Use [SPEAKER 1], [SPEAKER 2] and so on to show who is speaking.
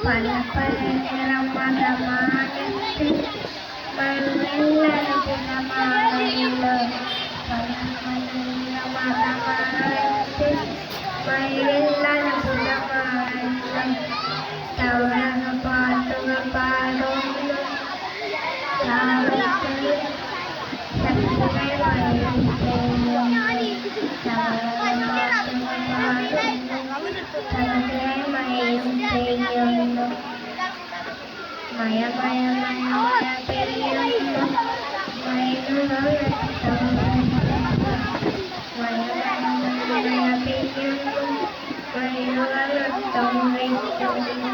[SPEAKER 1] പല പല നിറമതമാനത്ത് മഴവില്ലനുകൂലമാണല്ലോ പല പല നിറമതമാനത്ത് മഴവില്ലനുകൂലമാണല്ലോ തവളക പാട്ടുകൾ പാടുന്നു ശക്തികൾ മഴയും ചെയ്യുന്നു മഴ മഴ മഴ മഴ പെയ്യുന്നു മഴകൾ മഴ മഴ മഴ പെയ്യുന്നു മഴകൾ വയ്ക്കുന്നു